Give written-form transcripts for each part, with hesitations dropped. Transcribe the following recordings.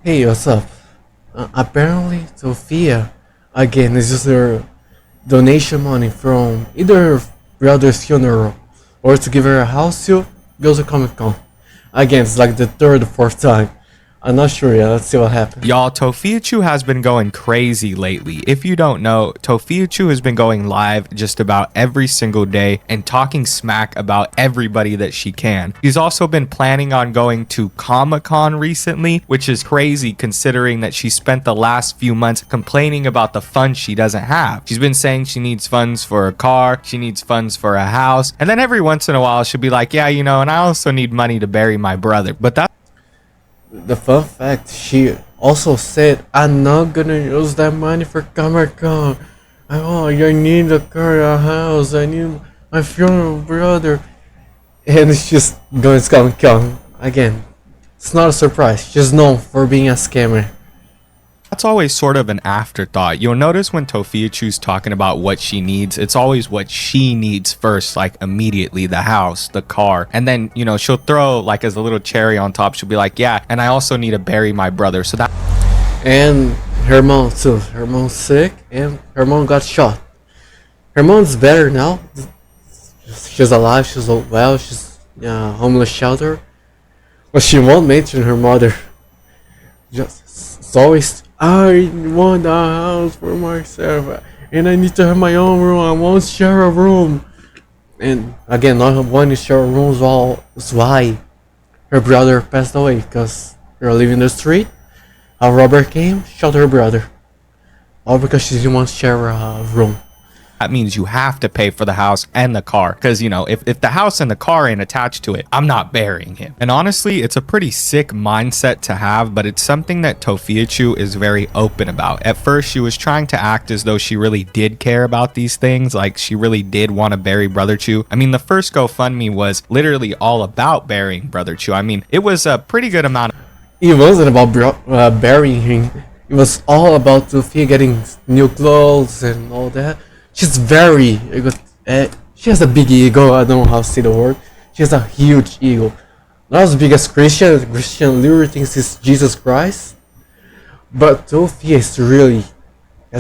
Hey, what's up? Apparently, Sophia again is just her donation money from either her brother's funeral or to give her a house to go to Comic Con. Again, it's like the third or fourth time. I'm not sure yet. Let's see what happens. Y'all, Tophiachu has been going crazy lately. If you don't know, Tophiachu has been going live just about every single day and talking smack about everybody that she can. She's also been planning on going to Comic-Con recently, which is crazy considering that she spent the last few months complaining about the funds she doesn't have. She's been saying she needs funds for a car, she needs funds for a house, and then every once in a while she'll be like, yeah, and I also need money to bury my brother. But that's The fun fact, she also said, I'm not gonna use that money for Comic Con. Oh, I need a car, a house, I need my funeral brother. And it's just going to Comic Con. Again, it's not a surprise. She's known for being a scammer. That's always sort of an afterthought. You'll notice when Tophiachu's talking about what she needs, it's always what she needs first, like immediately, the house, the car. And then, she'll throw like as a little cherry on top, she'll be like, yeah, and I also need to bury my brother. So that And her mom too. Her mom's sick and her mom got shot. Her mom's better now. She's alive, she's well, she's homeless shelter. But she won't mention her mother. It's always, I want a house for myself and I need to have my own room. I won't share a room. And again, not wanting to share rooms is why her brother passed away, because they were living in the street. A robber came, shot her brother. All because she didn't want to share a room. means you have to pay for the house and the car. Because, if the house and the car ain't attached to it, I'm not burying him. And honestly, it's a pretty sick mindset to have, but it's something that Tophiachu is very open about. At first, she was trying to act as though she really did care about these things, like she really did want to bury Brother Chu. I mean, the first GoFundMe was literally all about burying Brother Chu. I mean, it was a pretty good amount of It wasn't about burying him. It was all about Sophia getting new clothes and all that. She's very she has a big ego. I don't know how to say the word. She has a huge ego. Not as big as Christian. Christian literally thinks he's Jesus Christ. But Sophia has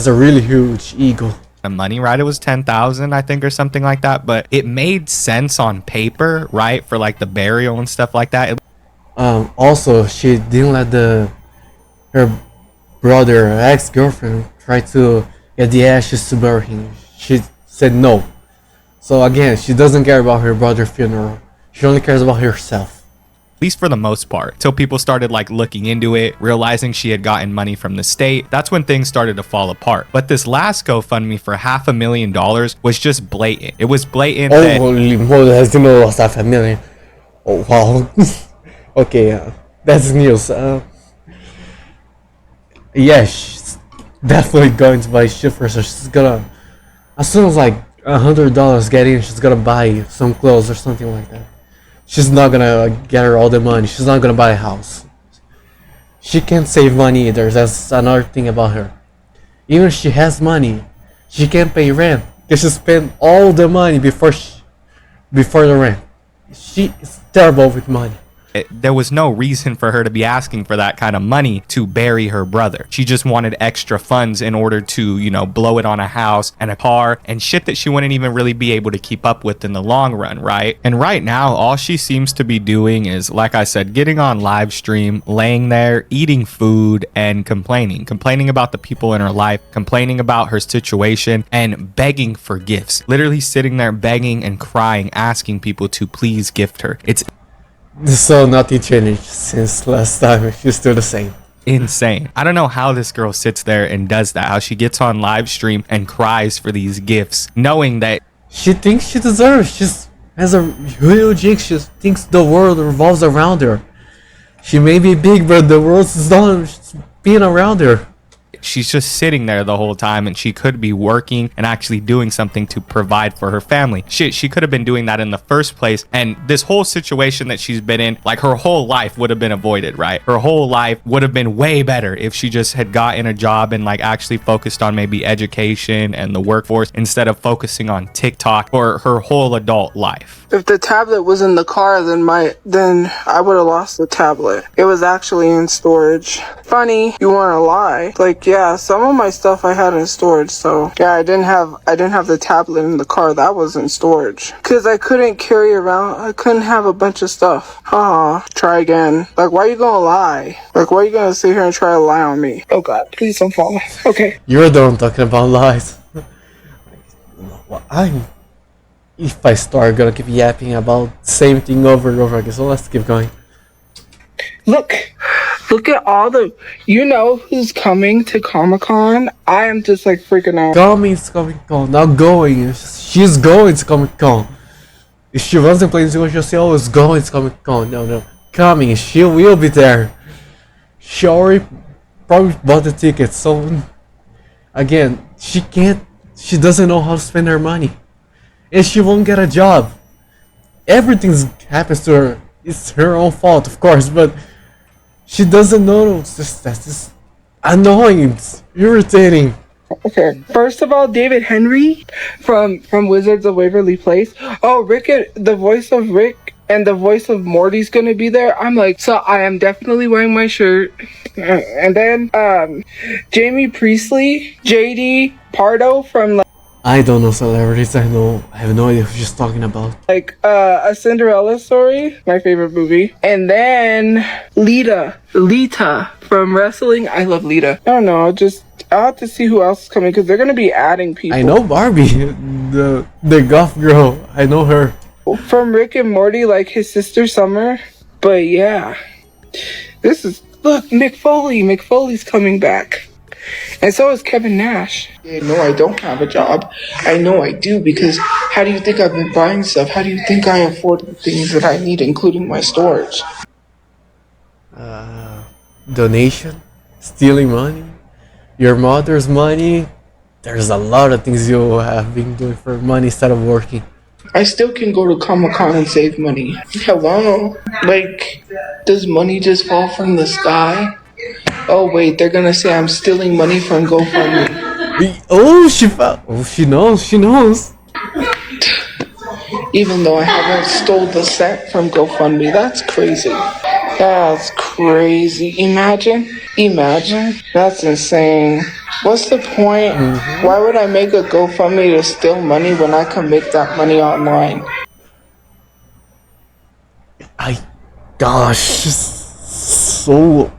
a really huge ego. money, right? It was 10,000, I think, or something like that, but it made sense on paper, right? For like the burial and stuff like that. Also, she didn't let her brother, her ex-girlfriend, try to get the ashes to bury him. She said no. So again, she doesn't care about her brother's funeral. She only cares about herself. At least for the most part, till people started like looking into it, realizing she had gotten money from the state. That's when things started to fall apart. But this last GoFundMe for $500,000 was just blatant. It was blatant. Oh, holy moly, has you know lost $500,000? Oh wow. Okay, that's news. Yeah, she's definitely going to buy shit for herself. She's gonna, as soon as like $100 get in, she's gonna buy some clothes or something like that. She's not gonna get her all the money. She's not gonna buy a house. She can't save money either. That's another thing about her. Even if she has money, she can't pay rent because she spent all the money before the rent. She is terrible with money. There was no reason for her to be asking for that kind of money to bury her brother. She just wanted extra funds in order to, blow it on a house and a car and shit that she wouldn't even really be able to keep up with in the long run, right? And right now, all she seems to be doing is, like I said, getting on live stream, laying there, eating food, and complaining about the people in her life, complaining about her situation, and begging for gifts. Literally sitting there begging and crying, asking people to please gift her. It's So nothing changed since last time. She's still the same. insane. I don't know how this girl sits there and does that, how she gets on live stream and cries for these gifts, knowing that She thinks she deserves. She has a huge ego. She thinks the world revolves around her. She may be big, but the world is not being around her. she's just sitting there the whole time, and she could be working and actually doing something to provide for her family. Shit, she could have been doing that in the first place, and this whole situation that she's been in, like, her whole life would have been avoided, right? Her whole life would have been way better if she just had gotten a job and like actually focused on maybe education and the workforce instead of focusing on TikTok for her whole adult life. If the tablet was in the car, then I would have lost the tablet. It was actually in storage. Funny, you wanna lie? Like, yeah, some of my stuff I had in storage, so yeah, I didn't have the tablet in the car. That was in storage. Cause I couldn't carry around, I couldn't have a bunch of stuff. Try again. Like, why are you gonna lie? Like, why are you gonna sit here and try to lie on me? Oh god, please don't fall. Okay. You're the one talking about lies. If I start gonna keep yapping about same thing over and over again, so let's keep going. Look at all the, you know who's coming to Comic-Con? I am just like freaking out. Coming to Comic-Con, not going. She's going to Comic-Con. If she wasn't playing to she'll say, oh, it's going to Comic-Con. No. Coming, she will be there. She already probably bought the ticket, so again, she doesn't know how to spend her money. And she won't get a job. Everything happens to her. It's her own fault, of course, but she doesn't know. That's just annoying. It's irritating. Okay. First of all, David Henry from Wizards of Waverly Place. Oh, the voice of Rick and the voice of Morty's gonna be there. I'm like, so I am definitely wearing my shirt. And then Jamie Priestley, JD Pardo from I don't know celebrities. I have no idea who she's talking about. like A Cinderella Story, my favorite movie. And then Lita from wrestling. I love Lita. I don't know. I'll have to see who else is coming because they're gonna be adding people. I know Barbie, the goth girl. I know her from Rick and Morty, like his sister Summer. But yeah, look, Mick Foley. Mick Foley's coming back. And so is Kevin Nash. Yeah, no, I don't have a job. I know I do, because how do you think I've been buying stuff? How do you think I afford the things that I need, including my storage? Donation, stealing money, your mother's money. There's a lot of things you have been doing for money instead of working. I still can go to Comic-Con and save money. Hello? Like, does money just fall from the sky? Oh wait, they're gonna say I'm stealing money from GoFundMe. Oh, she knows. Even though I haven't stole the cent from GoFundMe, that's crazy. That's crazy. Imagine. That's insane. What's the point? Why would I make a GoFundMe to steal money when I can make that money online? Gosh, so...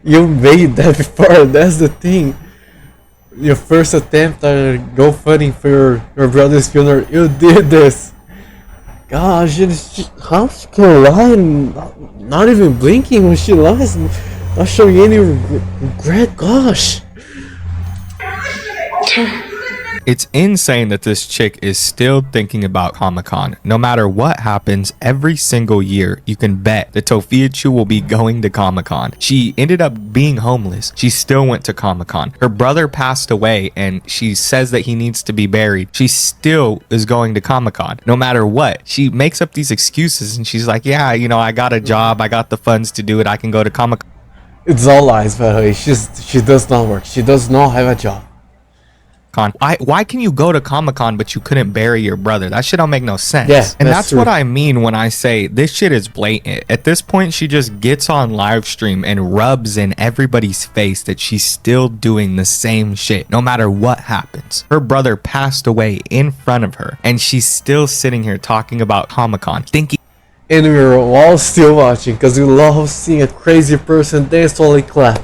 You made that before, that's the thing. Your first attempt at GoFundMe for your brother's funeral, you did this. Gosh, how she can lie and not even blinking when she lies, not showing any regret, gosh. It's insane that this chick is still thinking about Comic-Con. No matter what happens, every single year, you can bet that Tophiachu will be going to Comic-Con. She ended up being homeless. She still went to Comic-Con. Her brother passed away and she says that he needs to be buried. She still is going to Comic-Con. No matter what, she makes up these excuses and she's like, yeah, you know, I got a job. I got the funds to do it. I can go to Comic-Con. It's all lies, by the way. She does not work. She does not have a job. Why can you go to Comic-Con but you couldn't bury your brother? That shit don't make no sense. Yeah, and that's true. what I mean when I say this shit is blatant. At this point, she just gets on live stream and rubs in everybody's face that she's still doing the same shit no matter what happens. Her brother passed away in front of her and she's still sitting here talking about Comic-Con, thinking. And we were all still watching because we love seeing a crazy person dance while they clap.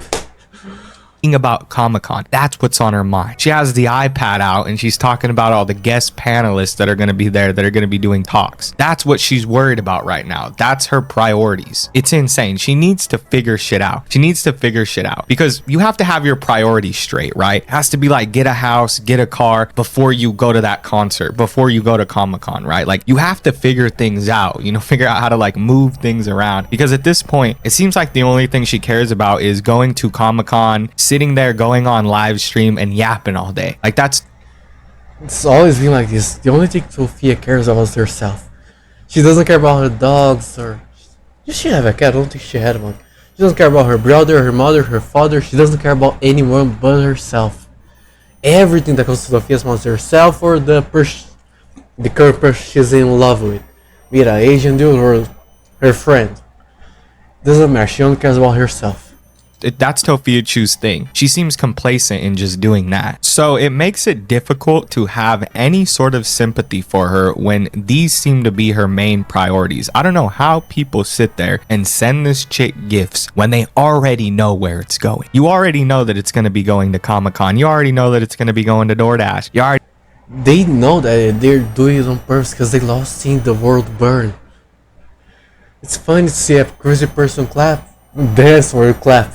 about Comic-Con. That's what's on her mind. She has the iPad out and she's talking about all the guest panelists that are going to be there, that are going to be doing talks. That's what she's worried about right now. That's her priorities. It's insane. She needs to figure shit out. She needs to figure shit out, because you have to have your priorities straight, right? It has to be like, get a house, get a car before you go to that concert, before you go to Comic-Con, right? Like, you have to figure things out, you know, figure out how to like move things around, because at this point it seems like the only thing she cares about is going to Comic-Con, sitting there, going on live stream and yapping all day. Like, It's always been like this. The only thing Sophia cares about is herself. She doesn't care about her dogs, or she have a cat. I don't think she had one. She doesn't care about her brother, her mother, her father. She doesn't care about anyone but herself. Everything that comes to Sophia's mind is herself, or the current person she's in love with, be it an Asian dude or her friend. Doesn't matter. She only cares about herself. that's Tophiachu's thing. She seems complacent in just doing that. So it makes it difficult to have any sort of sympathy for her when these seem to be her main priorities. I don't know how people sit there and send this chick gifts when they already know where it's going. You already know that it's going to be going to Comic-Con. You already know that it's going to be going to DoorDash. They know that they're doing it on purpose because they love seeing the world burn. It's funny to see a crazy person clap. That's where you clap.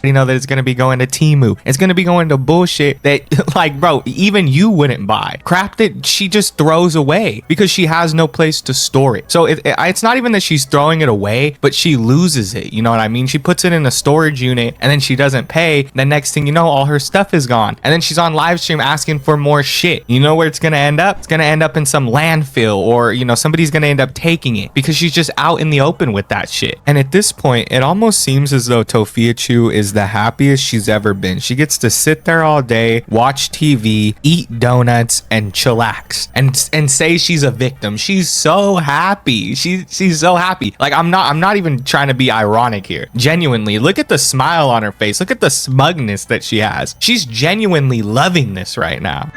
You know that it's going to be going to Temu. It's going to be going to bullshit that, like, bro, even you wouldn't buy. Crap that she just throws away because she has no place to store it. So it's not even that she's throwing it away, but she loses it. You know what I mean? She puts it in a storage unit and then she doesn't pay. The next thing you know, all her stuff is gone. And then she's on live stream asking for more shit. You know where it's going to end up? It's going to end up in some landfill, or, you know, somebody's going to end up taking it because she's just out in the open with that shit. And at this point, it almost seems as though Tophiachu is the happiest she's ever been. She gets to sit there all day, watch TV, eat donuts, and chillax, and say she's a victim. She's so happy. She's so happy. Like, I'm not even trying to be ironic here. Genuinely, look at the smile on her face. Look at the smugness that she has. She's genuinely loving this right now.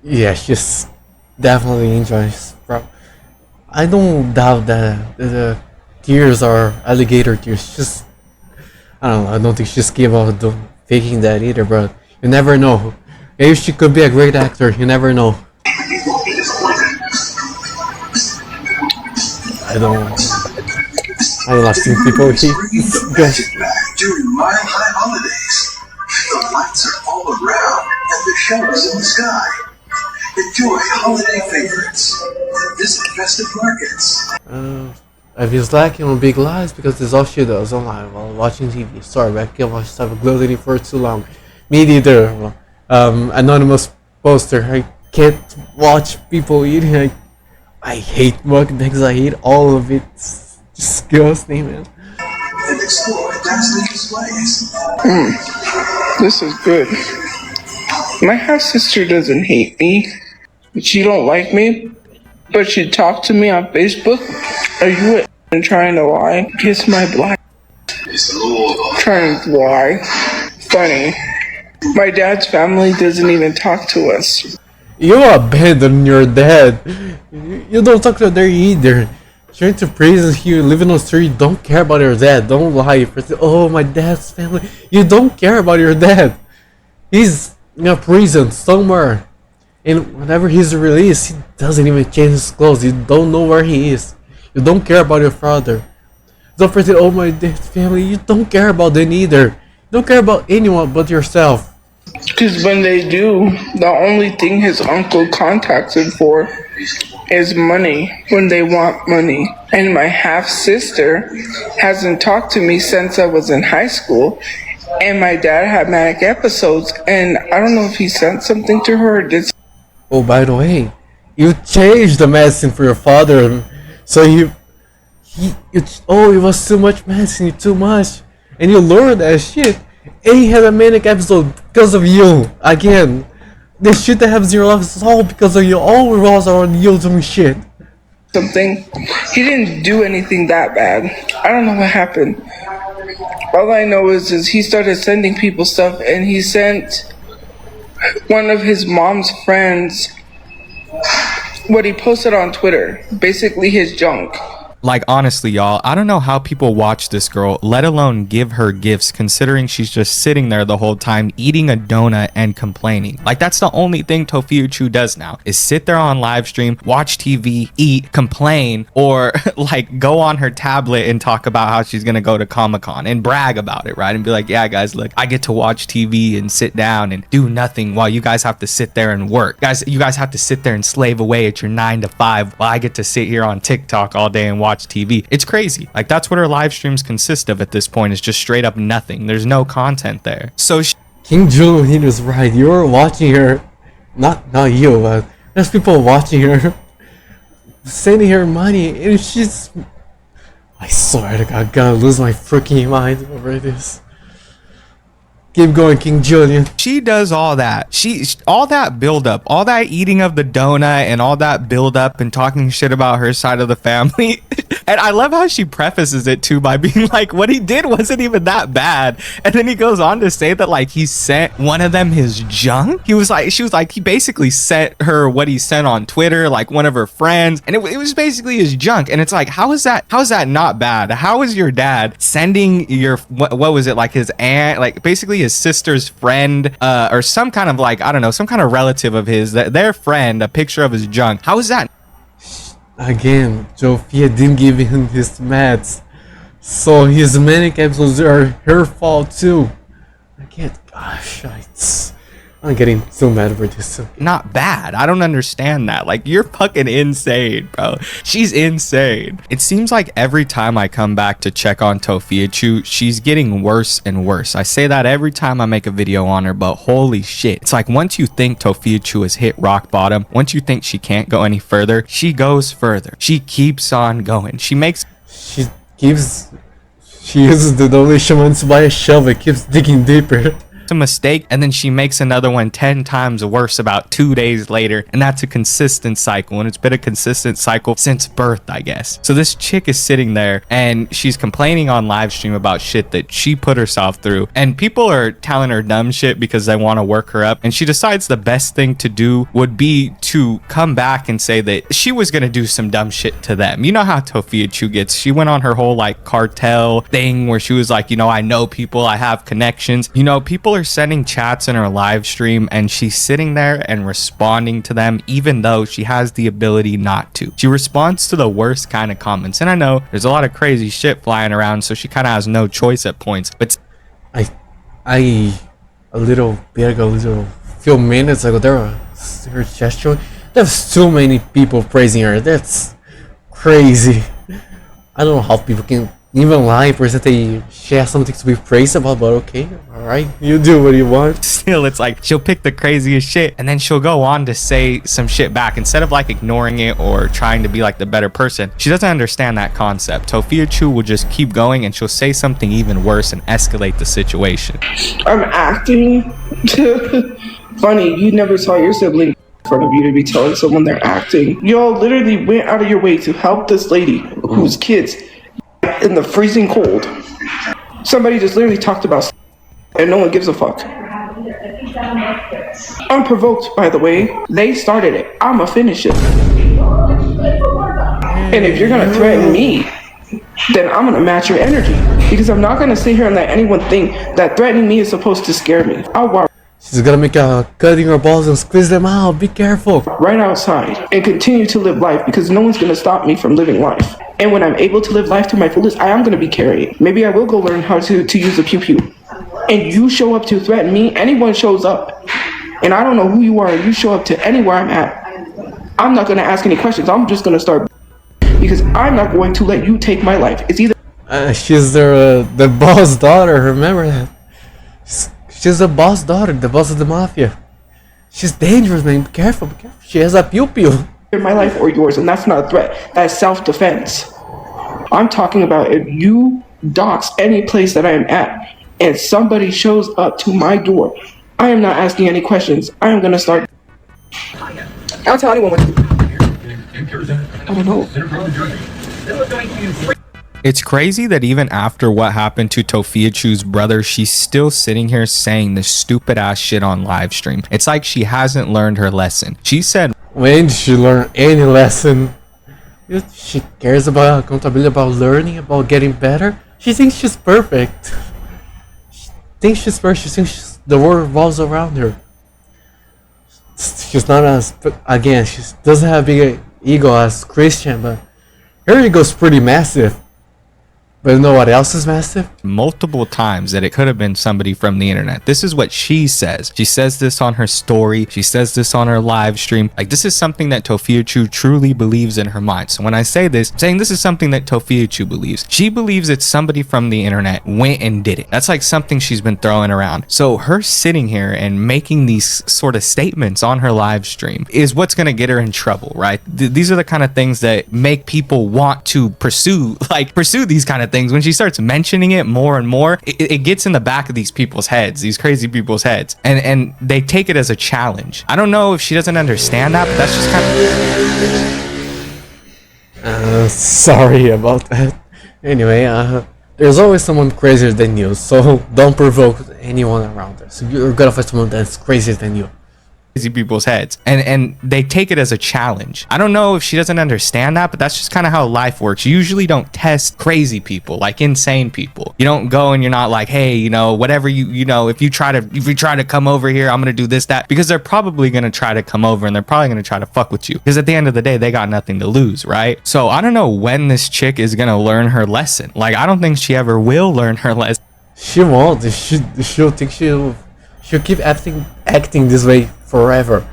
Yeah, she's definitely enjoying this, bro. I don't doubt that the tears are alligator tears. Just, I don't know. I don't think she's capable of faking that either, bro. You never know. Maybe she could be a great actor. You never know. I don't like seeing people hate. During Mile High holidays, the lights are all around and the showers in the sky. Enjoy holiday favorites. Visit festive markets. I've been slacking on big lies because it's all she does online while watching TV. Sorry, but I can't watch stuff gluten for too long. Me neither. Anonymous poster. I can't watch people eating. I hate mukbangs. I hate all of it. It's disgusting, man. And explore dazzling displays. This is good. My half sister doesn't hate me. She don't like me, but she talked to me on Facebook. Are you trying to lie? Kiss my black. Trying to lie. Funny. My dad's family doesn't even talk to us. You abandon your dad. You don't talk to them either. You're into prison here, living on the street. Don't care about your dad. Don't lie. Oh, my dad's family. You don't care about your dad. He's in a prison somewhere. And whenever he's released, he doesn't even change his clothes. You don't know where he is. You don't care about your father. Don't pretend, oh, my dad's family. You don't care about them either. You don't care about anyone but yourself. Because when they do, the only thing his uncle contacts him for is money when they want money. And my half-sister hasn't talked to me since I was in high school. And my dad had manic episodes. And I don't know if he sent something to her or did. Oh, by the way, you changed the medicine for your father. So it was too much medicine, too much. And you learned that shit. And he had a manic episode because of you. Again, the shit that happens in your life is all because of you. All revolves around you doing shit. Something. He didn't do anything that bad. I don't know what happened. All I know is he started sending people stuff, and he sent one of his mom's friends what he posted on Twitter. Basically his junk. Like, honestly, y'all, I don't know how people watch this girl, let alone give her gifts, considering she's just sitting there the whole time eating a donut and complaining. Like, that's the only thing Tophiachu does now, is sit there on live stream, watch TV, eat, complain, or like go on her tablet and talk about how she's gonna go to Comic-Con and brag about it, right? And be like, yeah, guys, look, I get to watch TV and sit down and do nothing while you guys have to sit there and work. Guys, you guys have to sit there and slave away at your 9 to 5 while I get to sit here on TikTok all day and watch TV. It's crazy. Like, that's what her live streams consist of at this point, is just straight up nothing. There's no content there. So King Julian, he was right. You're watching her, not you, but there's people watching her, sending her money, and she's. I swear to God, I'm gonna lose my freaking mind over this. Keep going, King Julian. she does all that. All that build up, all that eating of the donut and all that build up and talking shit about her side of the family. And I love how she prefaces it too by being like, what he did wasn't even that bad. And then he goes on to say that like he sent one of them his junk. She was like, he basically sent her what he sent on Twitter, like one of her friends. And it was basically his junk. And it's like, how is that not bad? How is your dad sending your, what was it, like his aunt, like basically his sister's friend, or some kind of like, I don't know, some kind of relative of his, their friend, a picture of his junk? How is that? Again, Tophia didn't give him his meds, so his manic episodes are her fault too. I can't. Gosh, I'm getting so mad over this. Not bad. I don't understand that. Like, you're fucking insane, bro. She's insane. It seems like every time I come back to check on Tophiachu, she's getting worse and worse. I say that every time I make a video on her, but holy shit. It's like once you think Tophiachu has hit rock bottom, once you think she can't go any further, she goes further. She keeps on going. She uses the donation money to buy a shovel. It keeps digging deeper. A mistake, and then she makes another one 10 times worse about 2 days later, and that's a consistent cycle, and it's been a consistent cycle since birth, I guess. So this chick is sitting there and she's complaining on live stream about shit that she put herself through, and people are telling her dumb shit because they want to work her up, and she decides the best thing to do would be to come back and say that she was gonna do some dumb shit to them. You know how Tophiachu gets. She went on her whole like cartel thing where she was like, you know, I know people, I have connections. You know, people are sending chats in her live stream and she's sitting there and responding to them even though she has the ability not to. She responds to the worst kind of comments, and I know there's a lot of crazy shit flying around, so she kind of has no choice at points, but a few minutes ago, her gesture, there's too many people praising her. That's crazy. I don't know how people can even lie, present she has something to be praised about, but okay, alright, you do what you want. still, it's like she'll pick the craziest shit and then she'll go on to say some shit back instead of like ignoring it or trying to be like the better person. She doesn't understand that concept. Tophiachu will just keep going and she'll say something even worse and escalate the situation. I'm acting. Funny, you never saw your sibling in front of you to be telling someone they're acting. Y'all literally went out of your way to help this lady whose kids in the freezing cold. Somebody just literally talked about and no one gives a fuck. Unprovoked, by the way. They started it. I'ma finish it. And if you're gonna threaten me, then I'm gonna match your energy. Because I'm not gonna sit here and let anyone think that threatening me is supposed to scare me. She's gonna make a cutting her balls and squeeze them out. Be careful. Right outside and continue to live life because no one's gonna stop me from living life. And when I'm able to live life to my fullest, I am gonna be carrying. Maybe I will go learn how to use a pew pew. And you show up to threaten me, anyone shows up. And I don't know who you are, and you show up to anywhere I'm at. I'm not gonna ask any questions. I'm just gonna start because I'm not going to let you take my life. It's either she's the boss daughter, remember that. She's the boss daughter, the boss of the mafia. She's dangerous, man. Be careful, be careful. She has a pew-pew. my life or yours, and that's not a threat. That's self-defense. I'm talking about if you dox any place that I am at, and somebody shows up to my door, I am not asking any questions. I am gonna start. I'll tell anyone what to do. I don't know. It's crazy that even after what happened to Tophiachu's brother, she's still sitting here saying this stupid ass shit on live stream. It's like she hasn't learned her lesson. She said, when did she learn any lesson? She cares about accountability, about learning, about getting better. She thinks she's perfect. She thinks she's perfect. She thinks the world revolves around her. She's not as, again, she doesn't have a big ego as Christian, but her ego's pretty massive. But you know what else is massive? Multiple times that it could have been somebody from the internet. This is what she says. She says this on her story. She says this on her live stream. Like, this is something that Tophiachu truly believes in her mind. So when I say this, I'm saying this is something that Tophiachu believes. She believes it's somebody from the internet went and did it. That's like something she's been throwing around. So her sitting here and making these sort of statements on her live stream is what's going to get her in trouble, right? These are the kind of things that make people want to pursue these kind of things. When she starts mentioning it more and more, it gets in the back of these people's heads, these crazy people's heads, and they take it as a challenge. I don't know if she doesn't understand that, but that's just kind of Sorry about that. Anyway, there's always someone crazier than you, so don't provoke anyone around us. You're gonna find someone that's crazier than you. crazy people's heads, and they take it as a challenge. I don't know if she doesn't understand that, but that's just kind of how life works. You usually don't test crazy people, like insane people. You don't go and you're not like, hey, you know, whatever if you try to come over here, I'm gonna do this, that, because they're probably gonna try to come over and they're probably gonna try to fuck with you, because at the end of the day, they got nothing to lose, right? So I don't know when this chick is gonna learn her lesson. Like, I don't think she ever will learn her lesson. She won't. She'll think she'll keep acting this way forever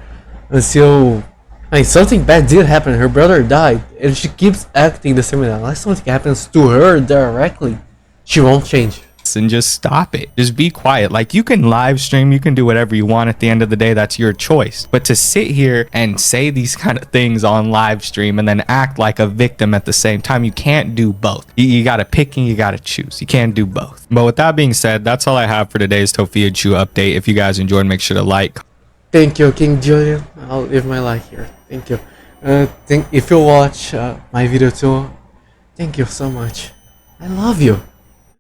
until, I mean, something bad did happen. Her brother died, and she keeps acting the same way. Unless something happens to her directly, she won't change. And just stop it. Just be quiet. Like, you can live stream, you can do whatever you want. At the end of the day, that's your choice. But to sit here and say these kind of things on live stream and then act like a victim at the same time, you can't do both. You gotta pick and you gotta choose. You can't do both. But with that being said, that's all I have for today's Tophiachu update. If you guys enjoyed, make sure to like. Thank you, King Julian. I'll leave my like here. Thank you. If you watch my video too, thank you so much. I love you.